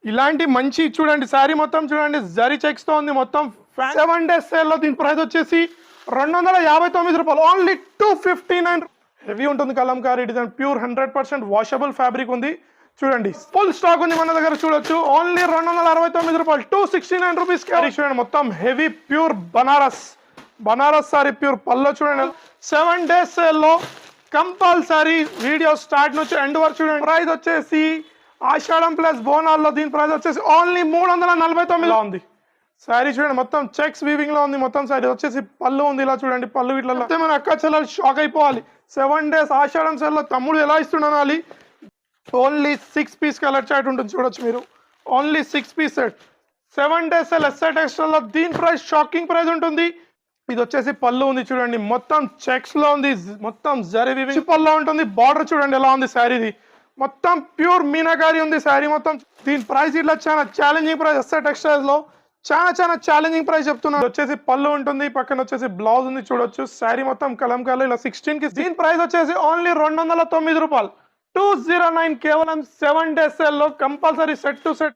ఇలాంటి మంచి చూడండి శారీ మొత్తం చూడండి జరీ చెక్స్ తో ఉంది మొత్తం 7 డేస్ సేల్ లో దీని ప్రైస్ వచ్చేసి 259 రూపాయలు ఓన్లీ 259. హెవీ ఉంటుంది Kalamkari design pure 100% washable fabric ఉంది చూడండి ఫుల్ స్టాక్ ఉంది మన దగ్గర చూడొచ్చు ఓన్లీ 269 రూపాయలు 269 రూపీస్ క్యారీ చూడండి మొత్తం heavy pure Banaras sari pure పల్లో చూడండి 7 డేస్ సేల్ లో కంపల్సరీ వీడియో స్టార్ట్ నుంచి ఎండ్ వరకు చూడండి ప్రైస్ వచ్చేసి ఆషాఢం ప్లస్ బోనాల్లో దీని ప్రైస్ వచ్చేసి ఓన్లీ 349 లో ఉంది శారీ చూడండి మొత్తం చెక్స్ వీవింగ్ లో ఉంది మొత్తం శారీ వచ్చేసి పళ్ళు ఉంది ఇలా చూడండి పళ్ళు వీటిలో మన అక్క చెల్లెలు షాక్ అయిపోవాలి 7 డేస్ ఆషాఢం సేల్ లో తమ్ముడు ఎలా ఇస్తున్నాలి ఓన్లీ 6 పీస్ కలర్ చార్ట్ ఉంటుంది చూడొచ్చు మీరు only 6 piece set 7 days sale ఎస్ఎట్ ఎక్స్ట్రా లో దీని ప్రైస్ షాకింగ్ ప్రైస్ ఉంటుంది ఇది వచ్చేసి పళ్ళు ఉంది చూడండి మొత్తం చెక్స్ లో ఉంది మొత్తం జరీ వీవింగ్ పళ్ళు ఉంటుంది బార్డర్ చూడండి ఎలా ఉంది శారీది మొత్తం ప్యూర్ మీనాకారి ఉంది శారీ మొత్తం దీని ప్రైస్ ఇట్లా చాలా ఛాలెంజింగ్ ప్రైస్ ఎస్ఎట్ టెక్స్టైల్స్ లో చాలా ఛాలెంజింగ్ ప్రైస్ చెప్తున్నారు వచ్చేసి పళ్ళు ఉంటుంది పక్కన వచ్చేసి బ్లౌజ్ ఉంది చూడొచ్చు శారీ మొత్తం కలంకారీ ఇలా 16 కి దీని ప్రైస్ వచ్చేసి ఓన్లీ 209 రూపాయలు 209 కేవలం 7 డేస్ సేల్ లో కంపల్సరీ సెట్ టు సెట్